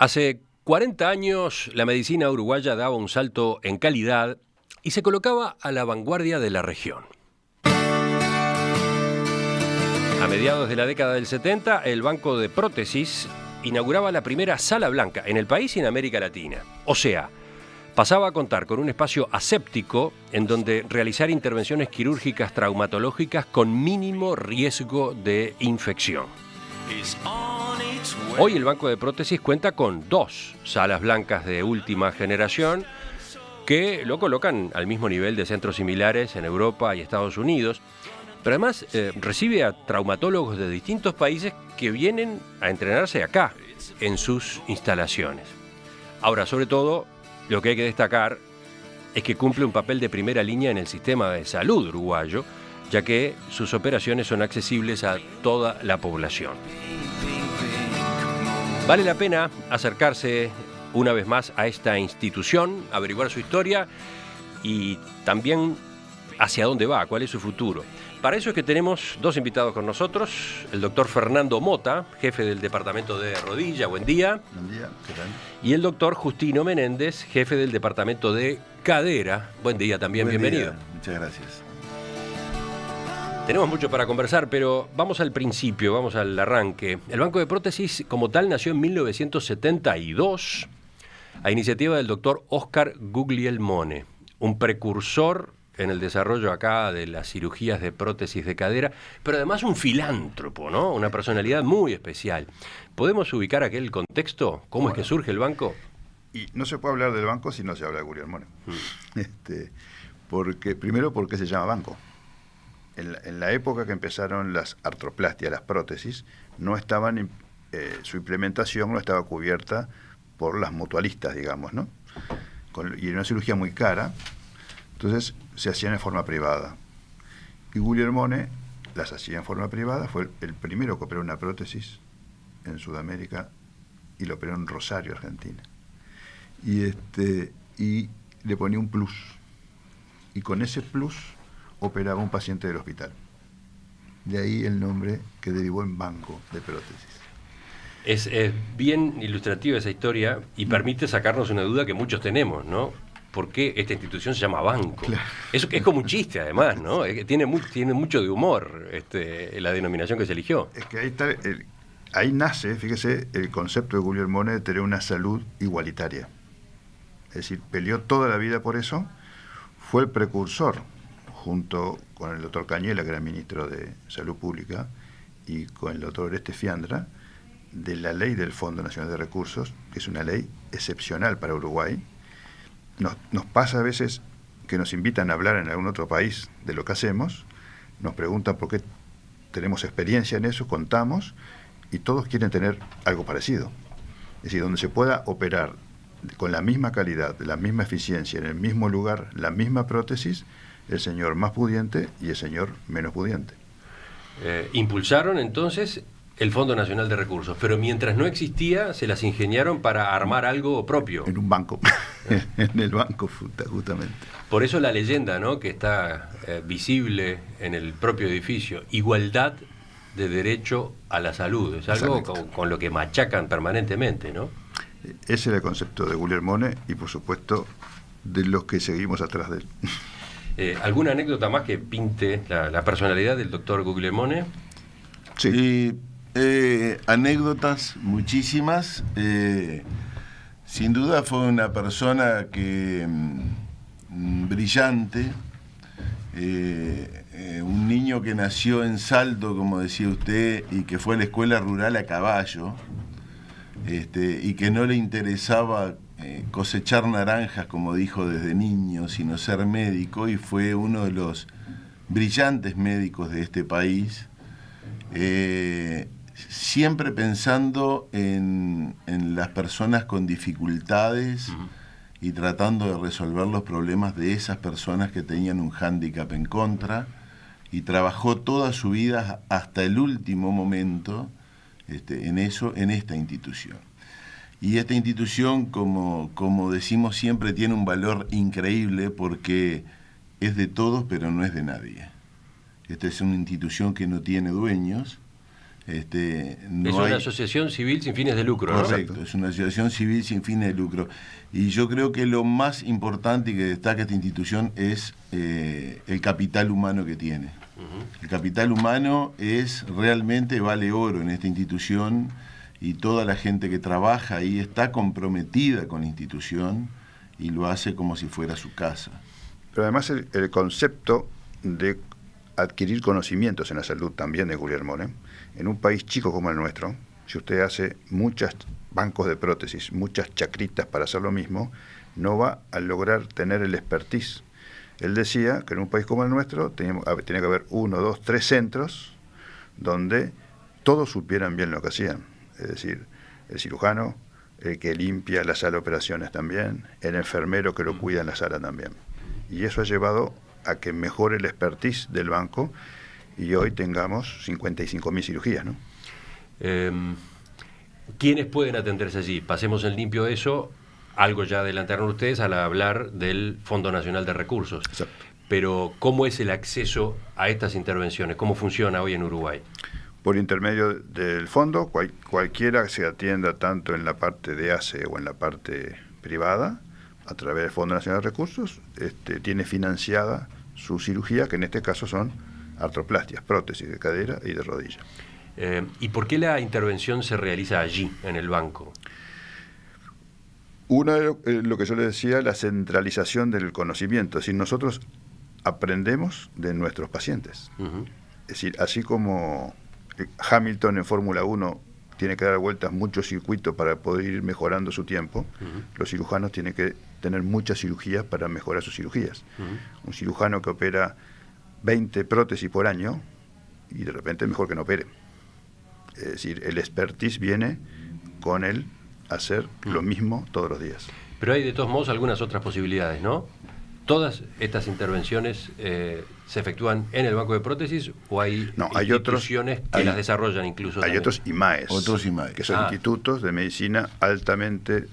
Hace 40 años la medicina uruguaya daba un salto en calidad y se colocaba a la vanguardia de la región. A mediados de la década del 70, el Banco de Prótesis inauguraba la primera sala blanca en el país y en América Latina. O sea, pasaba a contar con un espacio aséptico en donde realizar intervenciones quirúrgicas traumatológicas con mínimo riesgo de infección. Hoy el Banco de Prótesis cuenta con 2 salas blancas de última generación que lo colocan al mismo nivel de centros similares en Europa y Estados Unidos. Pero además recibe a traumatólogos de distintos países que vienen a entrenarse acá, en sus instalaciones. Ahora, sobre todo, lo que hay que destacar es que cumple un papel de primera línea en el sistema de salud uruguayo, ya que sus operaciones son accesibles a toda la población. Vale la pena acercarse una vez más a esta institución, averiguar su historia y también hacia dónde va, cuál es su futuro. Para eso es que tenemos 2 invitados con nosotros, el doctor Fernando Mota, jefe del departamento de rodilla, buen día. Buen día, ¿qué tal? Y el doctor Justino Menéndez, jefe del departamento de cadera, buen día también, Buen bienvenido. día. Muchas gracias. Tenemos mucho para conversar, pero vamos al principio, vamos al arranque. El Banco de Prótesis como tal nació en 1972 a iniciativa del doctor Oscar Guglielmone, un precursor en el desarrollo acá de las cirugías de prótesis de cadera, pero además un filántropo, ¿no? Una personalidad muy especial. ¿Podemos ubicar aquel contexto? ¿Cómo es que surge el banco? Y no se puede hablar del banco si no se habla de Guglielmone. Primero porque se llama banco. En la época que empezaron las artroplastias, las prótesis, no estaban, su implementación no estaba cubierta por las mutualistas, digamos, ¿no? Y era una cirugía muy cara, entonces se hacían en forma privada. Y Guglielmone las hacía en forma privada, fue el primero que operó una prótesis en Sudamérica y lo operó en Rosario, Argentina. Y le ponía un plus. Y con ese plus operaba un paciente del hospital. De ahí el nombre que derivó en Banco de Prótesis. Es bien ilustrativa esa historia y permite sacarnos una duda que muchos tenemos, ¿no? ¿Por qué esta institución se llama banco? Claro. Eso es como un chiste, además, ¿no? Tiene mucho de humor la denominación que se eligió. Es que ahí nace, fíjese, el concepto de Guglielmone de tener una salud igualitaria. Es decir, peleó toda la vida por eso, fue el precursor, junto con el doctor Cañela, que era ministro de Salud Pública, y con el doctor Oreste Fiandra, de la ley del Fondo Nacional de Recursos, que es una ley excepcional para Uruguay. Nos pasa a veces que nos invitan a hablar en algún otro país de lo que hacemos, nos preguntan por qué tenemos experiencia en eso, contamos, y todos quieren tener algo parecido. Es decir, donde se pueda operar con la misma calidad, la misma eficiencia, en el mismo lugar, la misma prótesis, el señor más pudiente y el señor menos pudiente. Impulsaron entonces el Fondo Nacional de Recursos, pero mientras no existía, se las ingeniaron para armar algo propio. En un banco, en el banco justamente. Por eso la leyenda, ¿no?, que está visible en el propio edificio, igualdad de derecho a la salud, es algo con lo que machacan permanentemente, ¿no? Ese era el concepto de Guglielmone y por supuesto de los que seguimos atrás de él. ¿Alguna anécdota más que pinte la personalidad del doctor Guglielmone? Sí. Anécdotas muchísimas. Sin duda fue una persona que brillante, un niño que nació en Salto, como decía usted, y que fue a la escuela rural a caballo, y que no le interesaba cosechar naranjas, como dijo desde niño, sino ser médico, y fue uno de los brillantes médicos de este país, siempre pensando en las personas con dificultades y tratando de resolver los problemas de esas personas que tenían un hándicap en contra, y trabajó toda su vida hasta el último momento en esta institución. Y esta institución, como decimos siempre, tiene un valor increíble porque es de todos, pero no es de nadie. Esta es una institución que no tiene dueños, No es una asociación civil sin fines de lucro, ¿no? Correcto, es una asociación civil sin fines de lucro. Y yo creo que lo más importante que destaca esta institución es el capital humano que tiene. El capital humano realmente vale oro en esta institución, y toda la gente que trabaja ahí está comprometida con la institución y lo hace como si fuera su casa. Pero además el concepto de adquirir conocimientos en la salud también de Guglielmo Monet, en un país chico como el nuestro, si usted hace muchos bancos de prótesis, muchas chacritas para hacer lo mismo, no va a lograr tener el expertise. Él decía que en un país como el nuestro tenía que haber 1, 2, 3 centros donde todos supieran bien lo que hacían. Es decir, el cirujano, el que limpia la sala de operaciones también, el enfermero que lo cuida en la sala también. Y eso ha llevado a que mejore el expertise del banco y hoy tengamos 55.000 cirugías, ¿no? ¿Quiénes pueden atenderse allí? Pasemos en limpio eso. Algo ya adelantaron ustedes al hablar del Fondo Nacional de Recursos. Exacto. Pero, ¿cómo es el acceso a estas intervenciones? ¿Cómo funciona hoy en Uruguay? Por intermedio del fondo, cualquiera que se atienda tanto en la parte de ACE o en la parte privada, a través del Fondo Nacional de Recursos, tiene financiada su cirugía, que en este caso son artroplastias, prótesis de cadera y de rodilla. ¿Y por qué la intervención se realiza allí, en el banco? Una de lo que yo le decía, la centralización del conocimiento. Es decir, nosotros aprendemos de nuestros pacientes. Es decir, así como Hamilton en Fórmula 1 tiene que dar vueltas muchos circuitos para poder ir mejorando su tiempo, los cirujanos tienen que tener muchas cirugías para mejorar sus cirugías. Un cirujano que opera 20 prótesis por año, y de repente es mejor que no opere. Es decir, el expertise viene con el hacer lo mismo todos los días. Pero hay de todos modos algunas otras posibilidades, ¿no? ¿Todas estas intervenciones se efectúan en el banco de prótesis o hay instituciones que las desarrollan incluso? Hay también? otros IMAES, que son institutos de medicina altamente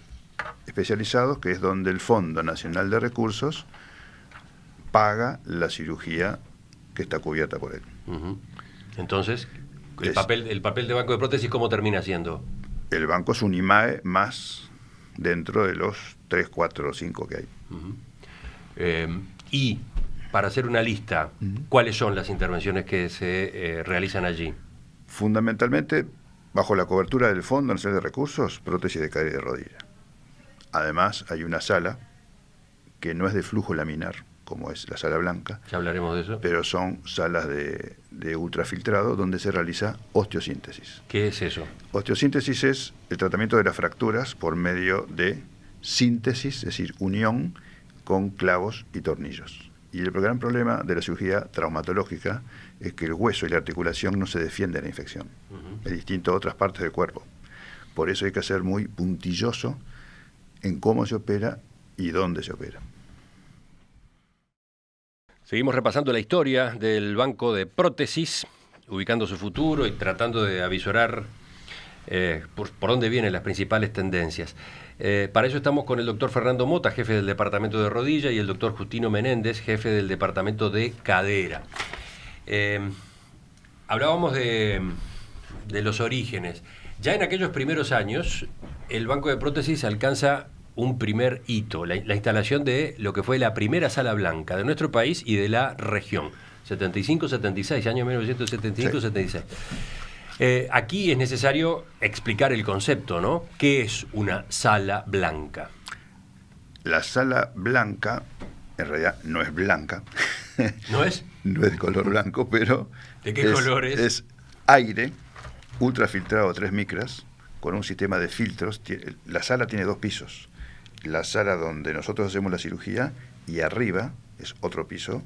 especializados, que es donde el Fondo Nacional de Recursos paga la cirugía que está cubierta por él. Entonces, el papel de banco de prótesis, ¿cómo termina siendo? El banco es un IMAE más dentro de los 3, 4 o 5 que hay. Y para hacer una lista, ¿cuáles son las intervenciones que se realizan allí? Fundamentalmente, bajo la cobertura del Fondo Nacional de Recursos, prótesis de cadera y de rodilla. Además, hay una sala que no es de flujo laminar, como es la sala blanca. Ya hablaremos de eso. Pero son salas de ultrafiltrado donde se realiza osteosíntesis. ¿Qué es eso? Osteosíntesis es el tratamiento de las fracturas por medio de síntesis, es decir, unión con clavos y tornillos. Y el gran problema de la cirugía traumatológica es que el hueso y la articulación no se defienden de la infección. Es distinto a otras partes del cuerpo. Por eso hay que ser muy puntilloso en cómo se opera y dónde se opera. Seguimos repasando la historia del banco de prótesis, ubicando su futuro y tratando de avisorar por dónde vienen las principales tendencias. Para eso estamos con el doctor Fernando Mota, jefe del departamento de rodilla, y el doctor Justino Menéndez, jefe del departamento de cadera. Hablábamos de los orígenes. Ya en aquellos primeros años, el banco de prótesis alcanza un primer hito, la instalación de lo que fue la primera sala blanca de nuestro país y de la región, 75-76, año 1975-76. Aquí es necesario explicar el concepto, ¿no? ¿Qué es una sala blanca? La sala blanca, en realidad, no es blanca. ¿No es? No es de color blanco, pero... ¿De qué color es? Es aire ultrafiltrado 3 micras con un sistema de filtros. La sala tiene 2 pisos. La sala donde nosotros hacemos la cirugía y arriba es otro piso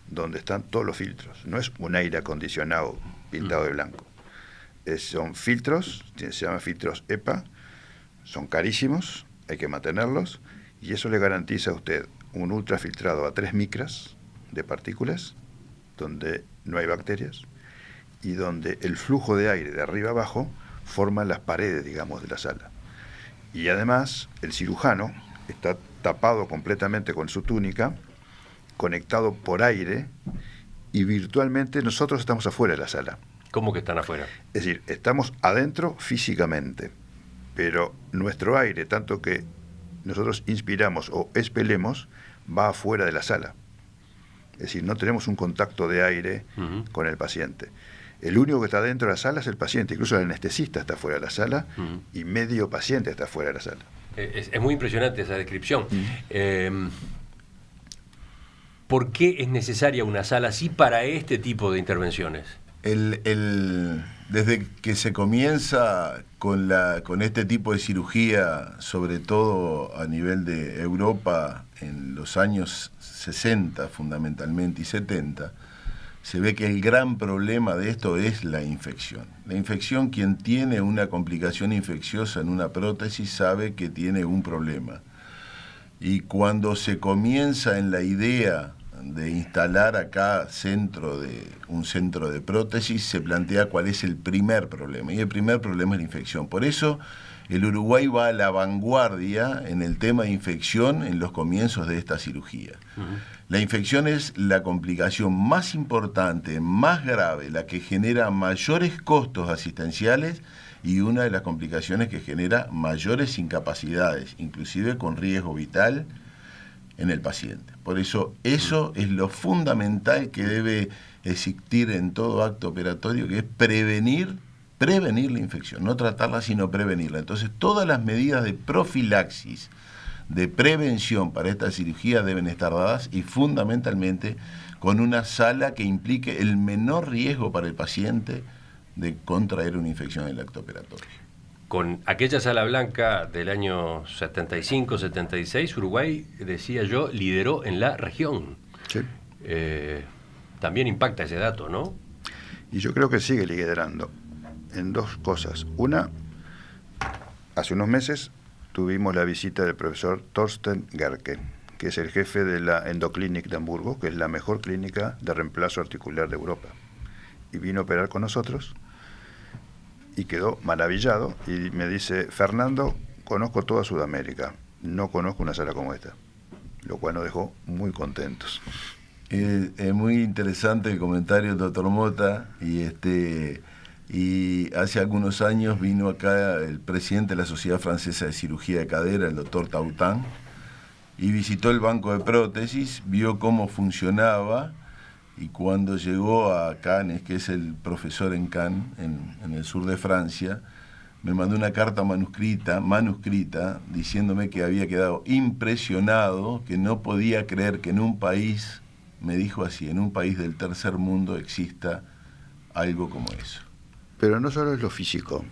donde están todos los filtros. No es un aire acondicionado pintado de blanco. Son filtros, se llaman filtros EPA, son carísimos, hay que mantenerlos, y eso le garantiza a usted un ultrafiltrado a 3 micras de partículas, donde no hay bacterias, y donde el flujo de aire de arriba abajo forma las paredes, digamos, de la sala. Y además, el cirujano está tapado completamente con su túnica, conectado por aire, y virtualmente nosotros estamos afuera de la sala. ¿Cómo que están afuera? Es decir, estamos adentro físicamente, pero nuestro aire, tanto que nosotros inspiramos o expelemos, va afuera de la sala. Es decir, no tenemos un contacto de aire con el paciente. El único que está dentro de la sala es el paciente, incluso el anestesista está fuera de la sala y medio paciente está fuera de la sala. Es muy impresionante esa descripción. ¿Por qué es necesaria una sala así para este tipo de intervenciones? Desde que se comienza con este tipo de cirugía, sobre todo a nivel de Europa, en los años 60 fundamentalmente y 70, se ve que el gran problema de esto es la infección. La infección, quien tiene una complicación infecciosa en una prótesis sabe que tiene un problema. Y cuando se comienza en la idea de instalar acá un centro de prótesis, se plantea cuál es el primer problema. Y el primer problema es la infección. Por eso el Uruguay va a la vanguardia en el tema de infección en los comienzos de esta cirugía. La infección es la complicación más importante, más grave, la que genera mayores costos asistenciales y una de las complicaciones que genera mayores incapacidades, inclusive con riesgo vital en el paciente. Por eso es lo fundamental que debe existir en todo acto operatorio, que es prevenir la infección, no tratarla sino prevenirla. Entonces todas las medidas de profilaxis, de prevención para esta cirugía deben estar dadas y fundamentalmente con una sala que implique el menor riesgo para el paciente de contraer una infección en el acto operatorio. Con aquella sala blanca del año 75-76, Uruguay, decía yo, lideró en la región. Sí. También impacta ese dato, ¿no? Y yo creo que sigue liderando en dos cosas. Una, hace unos meses tuvimos la visita del profesor Thorsten Gerke, que es el jefe de la Endoclinic de Hamburgo, que es la mejor clínica de reemplazo articular de Europa. Y vino a operar con nosotros y quedó maravillado y me dice: Fernando, conozco toda Sudamérica, no conozco una sala como esta, lo cual nos dejó muy contentos. Es muy interesante el comentario del doctor Mota, y hace algunos años vino acá el presidente de la Sociedad Francesa de Cirugía de Cadera, el doctor Tautin, y visitó el banco de prótesis, vio cómo funcionaba, y cuando llegó a Cannes, que es el profesor en Cannes, en el sur de Francia, me mandó una carta manuscrita, diciéndome que había quedado impresionado, que no podía creer que en un país, me dijo así, en un país del tercer mundo exista algo como eso. Pero no solo es lo físico.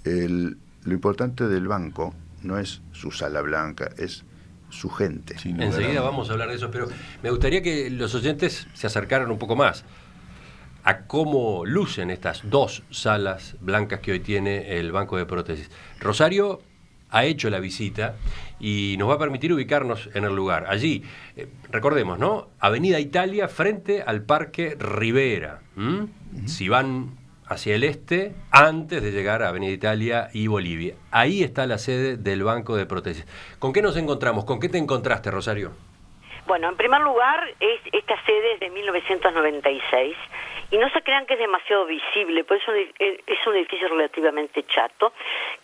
Lo importante del banco no es su sala blanca, es su gente. Enseguida vamos a hablar de eso, pero me gustaría que los oyentes se acercaran un poco más a cómo lucen estas dos salas blancas que hoy tiene el banco de prótesis. Rosario ha hecho la visita y nos va a permitir ubicarnos en el lugar. Allí, recordemos, ¿no? Avenida Italia, frente al Parque Rivera. Si van hacia el este, antes de llegar a Avenida Italia y Bolivia. Ahí está la sede del Banco de Prótesis. ¿Con qué nos encontramos? ¿Con qué te encontraste, Rosario? Bueno, en primer lugar, esta sede es de 1996 y no se crean que es demasiado visible, pues es un edificio relativamente chato,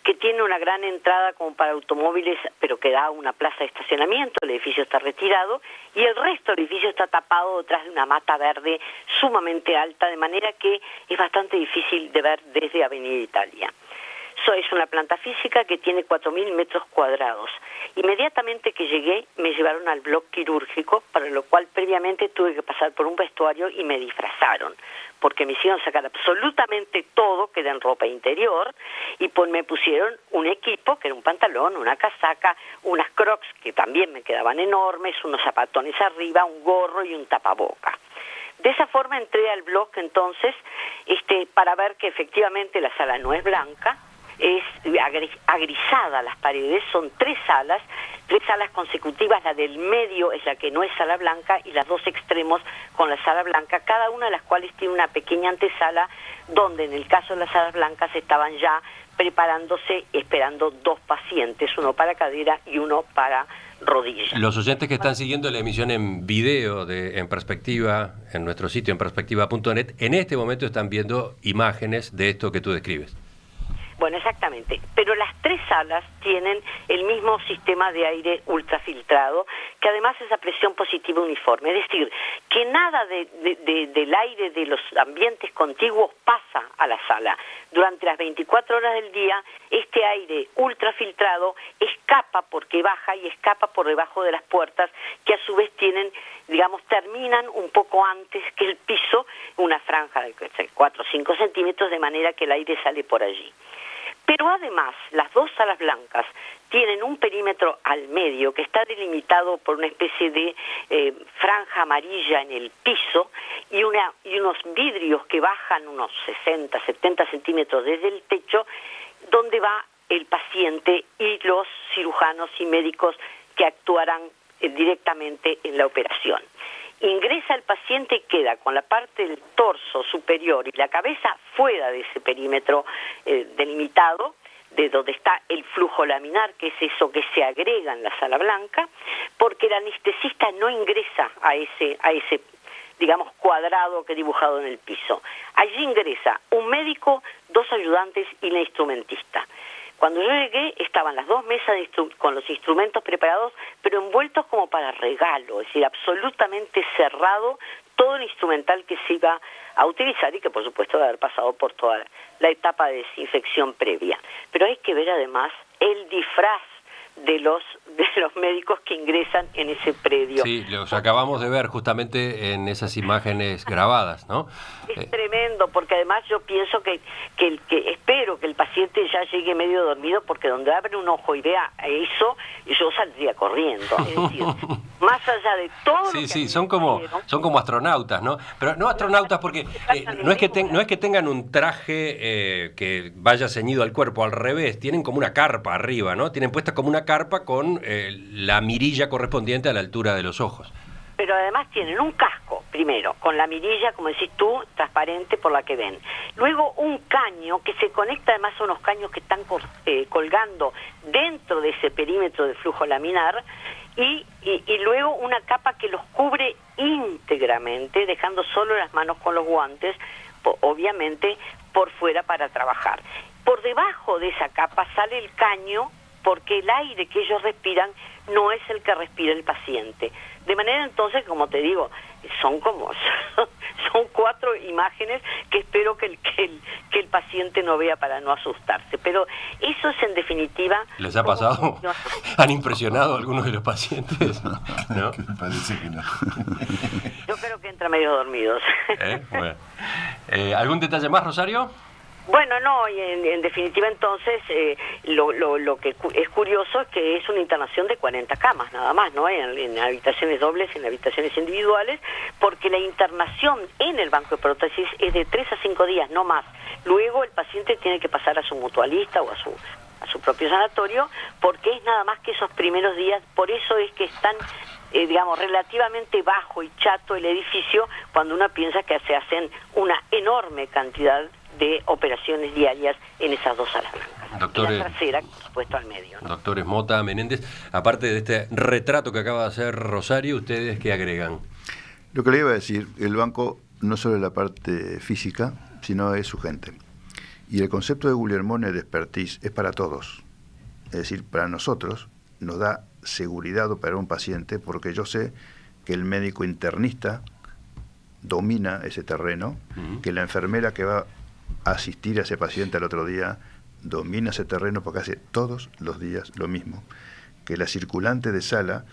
que tiene una gran entrada como para automóviles, pero que da a una plaza de estacionamiento. El edificio está retirado y el resto del edificio está tapado detrás de una mata verde sumamente alta, de manera que es bastante difícil de ver desde Avenida Italia. Es una planta física que tiene 4.000 metros cuadrados. Inmediatamente que llegué me llevaron al bloque quirúrgico, para lo cual previamente tuve que pasar por un vestuario y me disfrazaron, porque me hicieron sacar absolutamente todo, que era en ropa interior, y me pusieron un equipo, que era un pantalón, una casaca, unas crocs que también me quedaban enormes, unos zapatones arriba, un gorro y un tapaboca. De esa forma entré al bloque entonces para ver que efectivamente la sala no es blanca, es agrisada las paredes, son tres salas consecutivas, la del medio es la que no es sala blanca y las dos extremos con la sala blanca, cada una de las cuales tiene una pequeña antesala donde en el caso de las salas blancas estaban ya preparándose, esperando dos pacientes, uno para cadera y uno para rodilla. Los oyentes que están siguiendo la emisión en video de En Perspectiva, en nuestro sitio enperspectiva.net, en este momento están viendo imágenes de esto que tú describes. Bueno, exactamente. Pero las 3 salas tienen el mismo sistema de aire ultrafiltrado, que además es a presión positiva uniforme. Es decir, que nada del aire de los ambientes contiguos pasa a la sala. Durante las 24 horas del día, este aire ultrafiltrado escapa porque baja y escapa por debajo de las puertas, que a su vez tienen, digamos, terminan un poco antes que el piso, una franja de 4 o 5 centímetros, de manera que el aire sale por allí. Pero además, las 2 salas blancas tienen un perímetro al medio que está delimitado por una especie de franja amarilla en el piso y unos vidrios que bajan unos 60, 70 centímetros desde el techo, donde va el paciente y los cirujanos y médicos que actuarán directamente en la operación. Ingresa el paciente y queda con la parte del torso superior y la cabeza fuera de ese perímetro delimitado, de donde está el flujo laminar, que es eso que se agrega en la sala blanca, porque el anestesista no ingresa a ese digamos, cuadrado que he dibujado en el piso. Allí ingresa un médico, 2 ayudantes y la instrumentista. Cuando yo llegué estaban las 2 mesas con los instrumentos preparados, pero envueltos como para regalo, es decir, absolutamente cerrado todo el instrumental que se iba a utilizar y que por supuesto debe haber pasado por toda la etapa de desinfección previa. Pero hay que ver además el disfraz de los médicos que ingresan en ese predio. Sí, los acabamos de ver justamente en esas imágenes grabadas, ¿no? Es tremendo, porque además yo pienso que espero que el paciente ya llegue medio dormido, porque donde abre un ojo y vea eso, yo saldría corriendo. Es decir, más allá de todo lo que son como astronautas, ¿no? Pero no astronautas porque no es que tengan un traje que vaya ceñido al cuerpo, al revés, tienen como una carpa arriba, ¿no? Tienen puesta como una carpa con la mirilla correspondiente a la altura de los ojos. Pero además tienen un casco, primero, con la mirilla, como decís tú, transparente por la que ven. Luego un caño que se conecta además a unos caños que están colgando dentro de ese perímetro de flujo laminar y luego una capa que los cubre íntegramente, dejando solo las manos con los guantes, obviamente por fuera para trabajar. Por debajo de esa capa sale el caño, porque el aire que ellos respiran no es el que respira el paciente. De manera entonces, como te digo, son 4 imágenes que espero que el paciente no vea para no asustarse. Pero eso es en definitiva... ¿Les ha pasado? ¿Han impresionado a algunos de los pacientes? ¿No? Parece que no. Yo creo que entran medio dormidos. Bueno. ¿Algún detalle más, Rosario? Bueno, no, y en definitiva entonces lo que es curioso es que es una internación de 40 camas nada más, ¿no? En habitaciones dobles, en habitaciones individuales, porque la internación en el banco de prótesis es de 3 a 5 días, no más. Luego el paciente tiene que pasar a su mutualista o a su propio sanatorio, porque es nada más que esos primeros días. Por eso es que están digamos, relativamente bajo y chato el edificio, cuando uno piensa que se hacen una enorme cantidad de operaciones diarias en esas 2 salas blancas. Doctor, y la trasera, por supuesto, al medio, ¿no? Doctores Mota, Menéndez, aparte de este retrato que acaba de hacer Rosario, ¿ustedes qué agregan? Lo que le iba a decir, el banco no solo es la parte física, sino es su gente. Y el concepto de Guglielmone de expertise es para todos. Es decir, para nosotros nos da seguridad operar un paciente, porque yo sé que el médico internista domina ese terreno, que la enfermera que va a asistir a ese paciente al otro día domina ese terreno porque hace todos los días lo mismo, que la circulante de sala,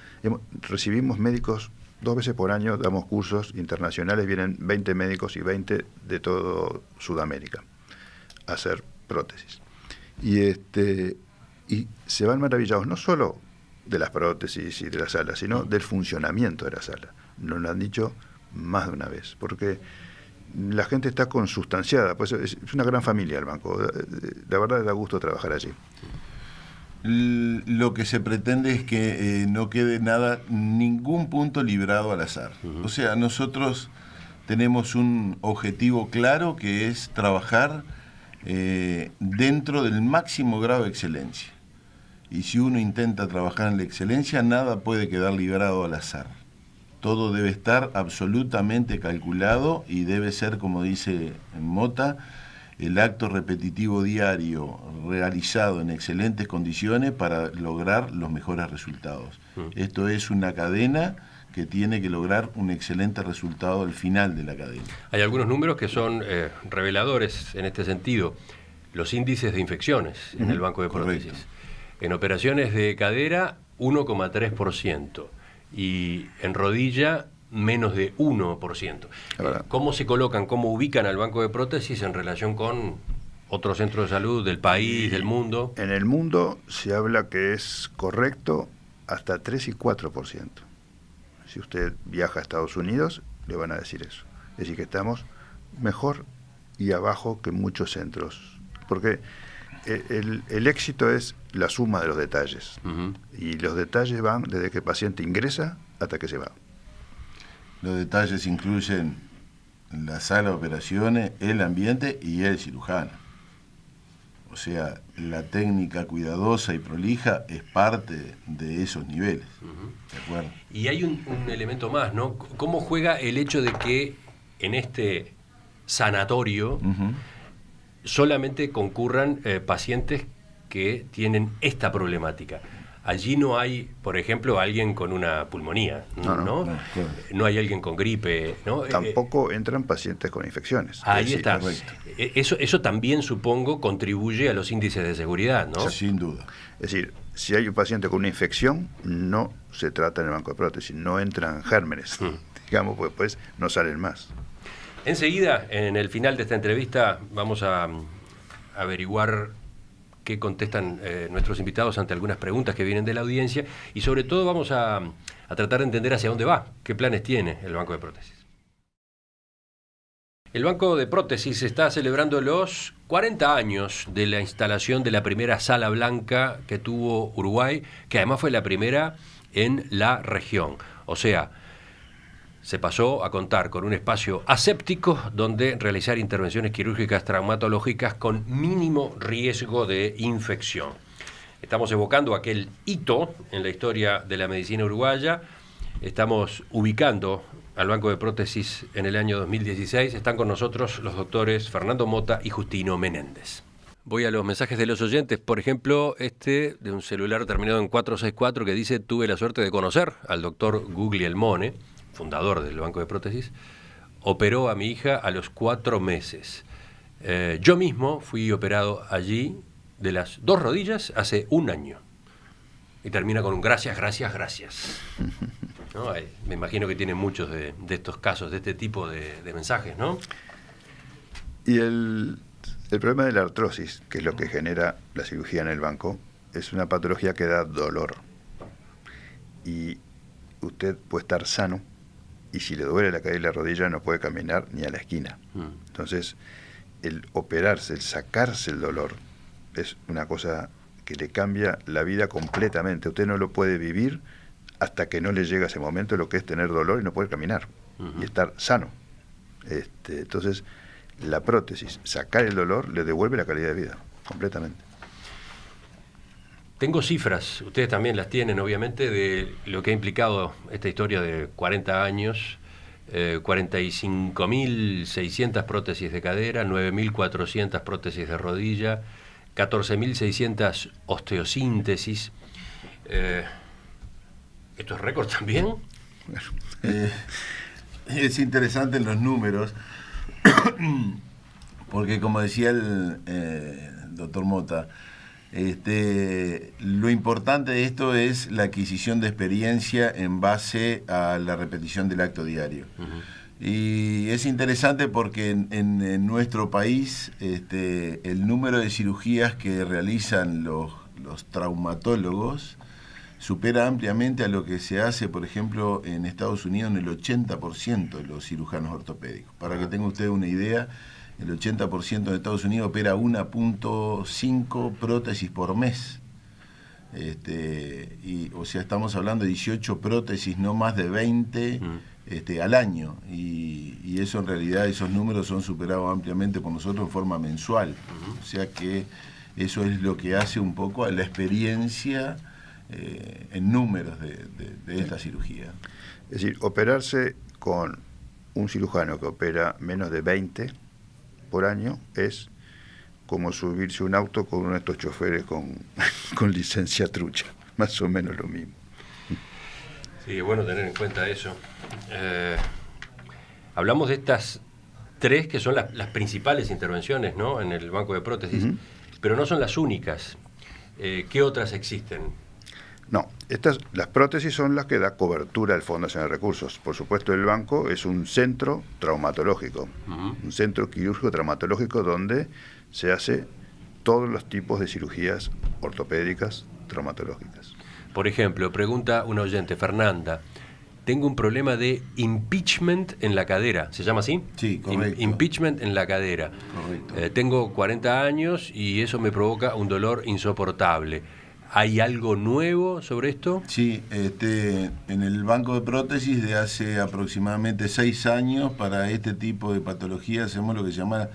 recibimos médicos 2 veces por año, damos cursos internacionales, vienen 20 médicos y 20 de todo Sudamérica a hacer prótesis. Y se van maravillados no solo de las prótesis y de la sala, sino del funcionamiento de la sala. Nos lo han dicho más de una vez, porque la gente está consustanciada, pues es una gran familia el banco. La verdad da gusto trabajar allí. Lo que se pretende es que no quede ningún punto librado al azar. O sea, nosotros tenemos un objetivo claro, que es trabajar dentro del máximo grado de excelencia. Y si uno intenta trabajar en la excelencia, nada puede quedar librado al azar. Todo debe estar absolutamente calculado y debe ser, como dice Mota, el acto repetitivo diario realizado en excelentes condiciones para lograr los mejores resultados. Esto es una cadena que tiene que lograr un excelente resultado al final de la cadena. Hay algunos números que son reveladores en este sentido. Los índices de infecciones en el banco de prótesis. Correcto. En operaciones de cadera, 1,3%. Y en rodilla, menos de 1%. ¿Cómo se colocan, cómo ubican al banco de prótesis en relación con otros centros de salud del país, del mundo? En el mundo se habla que es correcto hasta 3 y 4%. Si usted viaja a Estados Unidos, le van a decir eso. Es decir, que estamos mejor y abajo que muchos centros. Porque el éxito es la suma de los detalles. Y los detalles van desde que el paciente ingresa hasta que se va. Los detalles incluyen la sala de operaciones, el ambiente y el cirujano. O sea, la técnica cuidadosa y prolija es parte de esos niveles. ¿De acuerdo? Y hay un elemento más, ¿no? ¿Cómo juega el hecho de que en este sanatorio solamente concurran pacientes que tienen esta problemática? Allí no hay, por ejemplo, alguien con una pulmonía, ¿no? No hay alguien con gripe, ¿no? Tampoco entran pacientes con infecciones. Ahí está. Correcto. Eso también, supongo, contribuye a los índices de seguridad, ¿no? Sin duda. Es decir, si hay un paciente con una infección, no se trata en el banco de prótesis, no entran gérmenes, digamos, pues no salen más. Enseguida, en el final de esta entrevista, vamos a averiguar qué contestan nuestros invitados ante algunas preguntas que vienen de la audiencia y sobre todo vamos a tratar de entender hacia dónde va, qué planes tiene el banco de prótesis. El banco de prótesis está celebrando los 40 años de la instalación de la primera sala blanca que tuvo Uruguay, que además fue la primera en la región. O sea, se pasó a contar con un espacio aséptico donde realizar intervenciones quirúrgicas traumatológicas con mínimo riesgo de infección. Estamos evocando aquel hito en la historia de la medicina uruguaya. Estamos ubicando al banco de prótesis en el año 2016. Están con nosotros los doctores Fernando Mota y Justino Menéndez. Voy a los mensajes de los oyentes. Por ejemplo, este de un celular terminado en 464 que dice: tuve la suerte de conocer al doctor Guglielmone, fundador del banco de prótesis. Operó a mi hija a los 4 meses. Yo mismo fui operado allí de las 2 rodillas hace 1 año. Y termina con un gracias, gracias, gracias. ¿No? Me imagino que tienen muchos de estos casos, de este tipo de mensajes, ¿no? Y el problema de la artrosis, que es lo que genera la cirugía en el banco, es una patología que da dolor. Y usted puede estar sano, y si le duele la cadera y la rodilla no puede caminar ni a la esquina. Entonces, el operarse, el sacarse el dolor, es una cosa que le cambia la vida completamente. Usted no lo puede vivir hasta que no le llega ese momento, lo que es tener dolor y no poder caminar, y estar sano. Entonces, la prótesis, sacar el dolor, le devuelve la calidad de vida, completamente. Tengo cifras, ustedes también las tienen obviamente, de lo que ha implicado esta historia de 40 años, 45.600 prótesis de cadera, 9.400 prótesis de rodilla, 14.600 osteosíntesis. ¿Esto es récord también? Es interesante en los números, porque como decía el doctor Mota, lo importante de esto es la adquisición de experiencia en base a la repetición del acto diario. Y es interesante porque en nuestro país el número de cirugías que realizan los traumatólogos supera ampliamente a lo que se hace, por ejemplo, en Estados Unidos, en el 80% de los cirujanos ortopédicos. Para que tenga usted una idea, el 80% de Estados Unidos opera 1.5 prótesis por mes. O sea, estamos hablando de 18 prótesis, no más de 20 al año. Y eso en realidad, esos números son superados ampliamente por nosotros en forma mensual. O sea que eso es lo que hace un poco a la experiencia en números de esta cirugía. Es decir, operarse con un cirujano que opera menos de 20 por año es como subirse un auto con uno de estos choferes con licencia trucha, más o menos lo mismo. Sí, es bueno tener en cuenta eso. Hablamos de estas 3 que son las principales intervenciones, ¿no?, en el banco de prótesis, pero no son las únicas. ¿Qué otras existen? No, las prótesis son las que da cobertura al Fondo Nacional de Recursos. Por supuesto, el banco es un centro traumatológico, un centro quirúrgico traumatológico donde se hace todos los tipos de cirugías ortopédicas traumatológicas. Por ejemplo, pregunta una oyente, Fernanda, tengo un problema de impeachment en la cadera, ¿se llama así? Sí, correcto. Impeachment en la cadera. Correcto. Tengo 40 años y eso me provoca un dolor insoportable. ¿Hay algo nuevo sobre esto? Sí, en el banco de prótesis de hace aproximadamente 6 años para este tipo de patología hacemos lo que se llama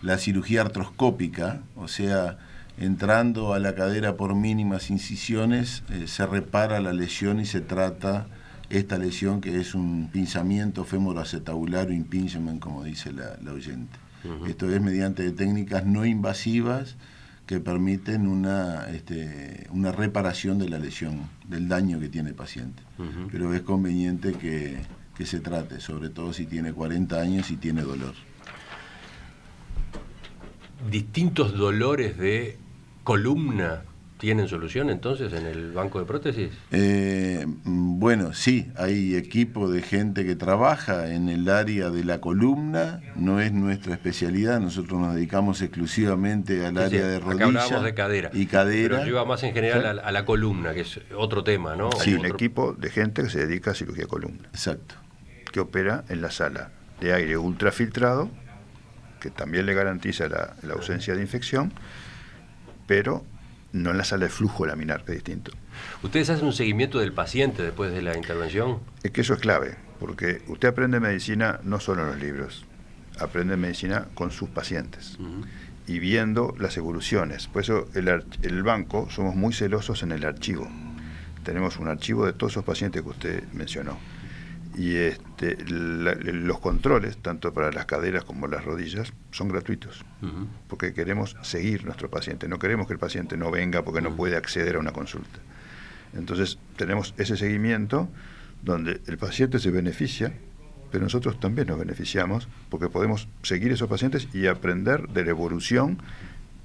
la cirugía artroscópica, o sea, entrando a la cadera por mínimas incisiones, se repara la lesión y se trata esta lesión que es un pinzamiento femoroacetabular o impingement, como dice la oyente. Esto es mediante técnicas no invasivas que permiten una reparación de la lesión, del daño que tiene el paciente. Pero es conveniente que se trate, sobre todo si tiene 40 años y tiene dolor. ¿Distintos dolores de columna tienen solución entonces en el banco de prótesis? Bueno, sí, hay equipo de gente que trabaja en el área de la columna, no es nuestra especialidad, nosotros nos dedicamos exclusivamente al área de rodilla. Acá hablábamos de cadera. Y cadera. Pero yo iba más en general a la columna, que es otro tema, ¿no? Sí, un equipo de gente que se dedica a cirugía de columna. Exacto. Que opera en la sala de aire ultrafiltrado, que también le garantiza la ausencia de infección, pero no en la sala de flujo laminar, que es distinto. ¿Ustedes hacen un seguimiento del paciente después de la intervención? Es que eso es clave, porque usted aprende medicina no solo en los libros, aprende medicina con sus pacientes y viendo las evoluciones. Por eso el banco somos muy celosos en el archivo. Tenemos un archivo de todos esos pacientes que usted mencionó. Y los controles, tanto para las caderas como las rodillas, son gratuitos, porque queremos seguir nuestro paciente, no queremos que el paciente no venga porque no puede acceder a una consulta. Entonces tenemos ese seguimiento donde el paciente se beneficia, pero nosotros también nos beneficiamos porque podemos seguir esos pacientes y aprender de la evolución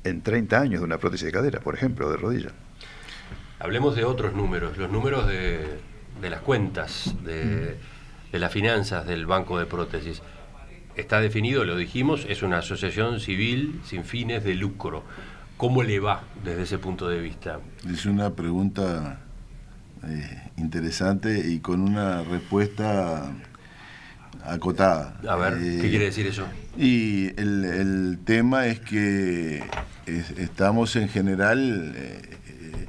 en 30 años de una prótesis de cadera, por ejemplo, de rodilla. Hablemos de otros números, los números de las cuentas, de las finanzas del banco de prótesis. Está definido, lo dijimos, es una asociación civil sin fines de lucro. ¿Cómo le va desde ese punto de vista? Es una pregunta interesante y con una respuesta acotada. A ver, ¿qué quiere decir eso? Y el tema es que estamos en general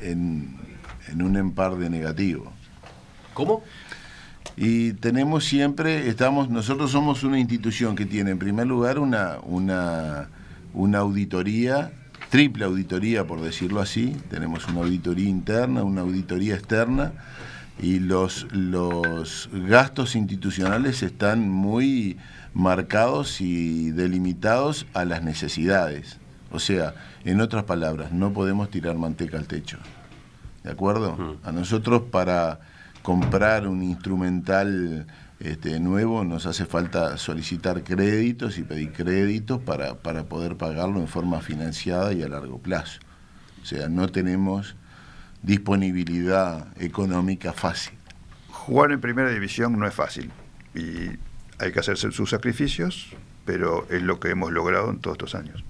en un empar de negativo. ¿Cómo? Y tenemos siempre, nosotros somos una institución que tiene en primer lugar una auditoría, triple auditoría por decirlo así, tenemos una auditoría interna, una auditoría externa, y los gastos institucionales están muy marcados y delimitados a las necesidades. O sea, en otras palabras, no podemos tirar manteca al techo. ¿De acuerdo? A nosotros para comprar un instrumental nuevo nos hace falta solicitar créditos y pedir créditos para poder pagarlo en forma financiada y a largo plazo. O sea, no tenemos disponibilidad económica fácil. Jugar en primera división no es fácil y hay que hacerse sus sacrificios, pero es lo que hemos logrado en todos estos años.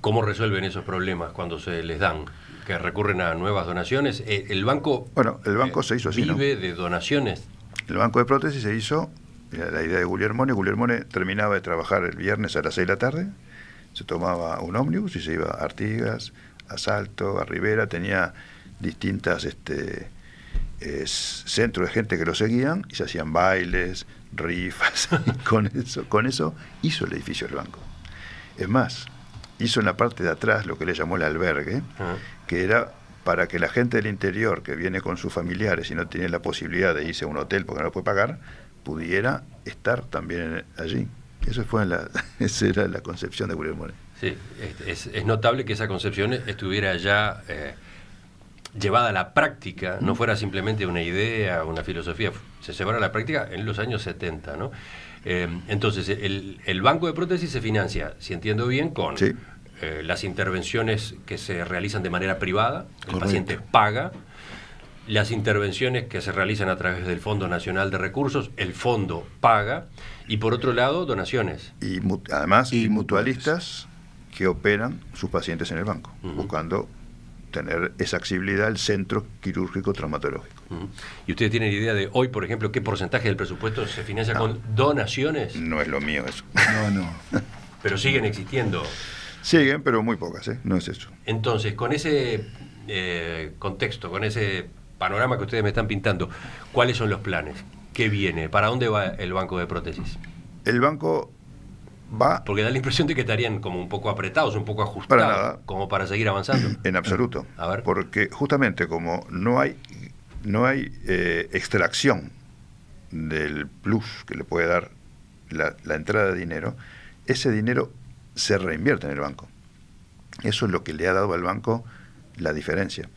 ¿Cómo resuelven esos problemas cuando se les dan? ¿Que recurren a nuevas donaciones? ¿El banco, el banco se hizo así, vive ¿no? de donaciones? El banco de prótesis se hizo, la idea de Guglielmone. Guglielmone terminaba de trabajar el viernes a las 6 de la tarde, se tomaba un ómnibus y se iba a Artigas, a Salto, a Rivera, tenía distintas centros de gente que lo seguían y se hacían bailes, rifas, con eso hizo el edificio del banco. Es más, hizo en la parte de atrás lo que le llamó el albergue, que era para que la gente del interior que viene con sus familiares y no tiene la posibilidad de irse a un hotel porque no lo puede pagar, pudiera estar también allí. Esa era la concepción de Guglielmo Monet. Sí, es notable que esa concepción estuviera ya llevada a la práctica, no fuera simplemente una idea, una filosofía, se llevara a la práctica en los años 70, ¿no? Entonces, el banco de prótesis se financia, si entiendo bien, con las intervenciones que se realizan de manera privada, el paciente paga, las intervenciones que se realizan a través del Fondo Nacional de Recursos, el fondo paga, y por otro lado, donaciones. Y además, y mutualistas que operan sus pacientes en el banco, buscando tener esa accesibilidad al centro quirúrgico traumatológico. ¿Y ustedes tienen idea de hoy, por ejemplo, qué porcentaje del presupuesto se financia con donaciones? No es lo mío eso. No. Pero siguen existiendo. Siguen, pero muy pocas, no es eso. Entonces, con ese contexto, con ese panorama que ustedes me están pintando, ¿cuáles son los planes? ¿Qué viene? ¿Para dónde va el banco de prótesis? El banco va... Porque da la impresión de que estarían como un poco apretados, un poco ajustados, para nada, como para seguir avanzando. En absoluto. A ver. Porque justamente como no hay extracción del plus que le puede dar la entrada de dinero, ese dinero se reinvierte en el banco. Eso es lo que le ha dado al banco la diferencia.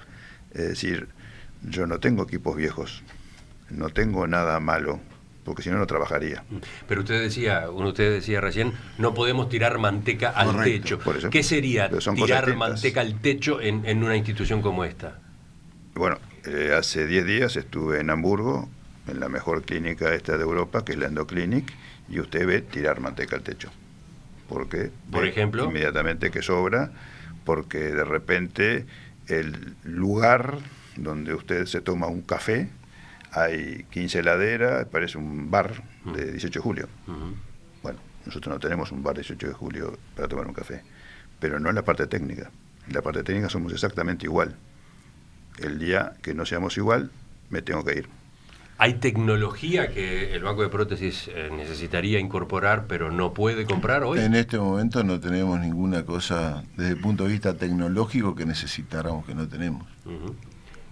Es decir, yo no tengo equipos viejos, no tengo nada malo, porque si no, no trabajaría. Pero usted decía recién, no podemos tirar manteca al techo. Por eso. ¿Qué sería tirar manteca al techo en una institución como esta? Bueno, hace 10 días estuve en Hamburgo, en la mejor clínica esta de Europa, que es la Endoclinic, y usted ve tirar manteca al techo. Porque por ejemplo, inmediatamente que sobra, porque de repente el lugar donde usted se toma un café, hay 15 heladeras, parece un bar de 18 de julio. Bueno, nosotros no tenemos un bar de 18 de julio para tomar un café, pero no en la parte técnica. En la parte técnica somos exactamente igual. El día que no seamos igual, me tengo que ir. ¿Hay tecnología que el banco de prótesis necesitaría incorporar, pero no puede comprar hoy? En este momento no tenemos ninguna cosa desde el punto de vista tecnológico que necesitáramos, que no tenemos.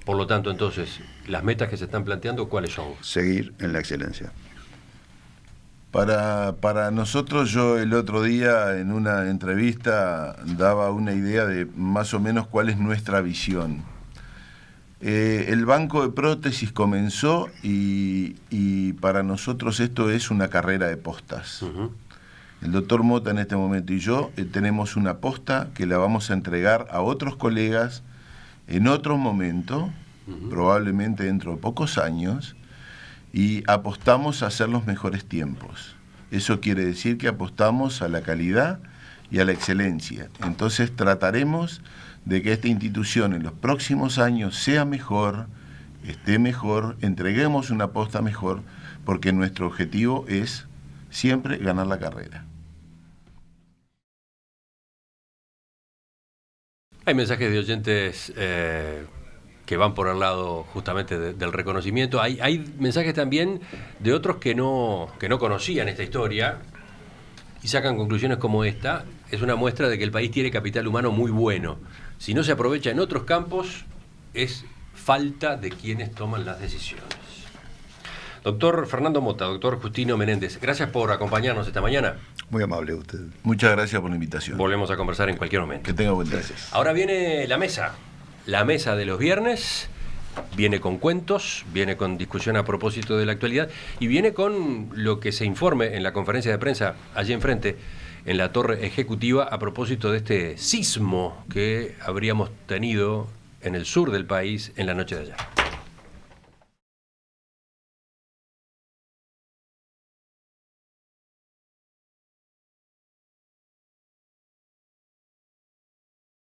Por lo tanto, entonces, las metas que se están planteando, ¿cuáles son? Seguir en la excelencia. Para nosotros, yo el otro día en una entrevista daba una idea de más o menos cuál es nuestra visión. El banco de prótesis comenzó y para nosotros esto es una carrera de postas. El doctor Mota en este momento y yo tenemos una posta que la vamos a entregar a otros colegas en otro momento, probablemente dentro de pocos años, y apostamos a hacer los mejores tiempos. Eso quiere decir que apostamos a la calidad y a la excelencia. Entonces trataremos de que esta institución en los próximos años sea mejor, esté mejor, entreguemos una posta mejor, porque nuestro objetivo es siempre ganar la carrera. Hay mensajes de oyentes que van por el lado justamente del reconocimiento. Hay mensajes también de otros que no conocían esta historia y sacan conclusiones como esta. Es una muestra de que el país tiene capital humano muy bueno. Si no se aprovecha en otros campos, es falta de quienes toman las decisiones. Doctor Fernando Mota, doctor Justino Menéndez, gracias por acompañarnos esta mañana. Muy amable usted. Muchas gracias por la invitación. Volvemos a conversar en cualquier momento. Que tenga buen día. Gracias. Ahora viene la mesa de los viernes, viene con cuentos, viene con discusión a propósito de la actualidad y viene con lo que se informe en la conferencia de prensa allí enfrente, en la torre ejecutiva, a propósito de este sismo que habríamos tenido en el sur del país en la noche de ayer.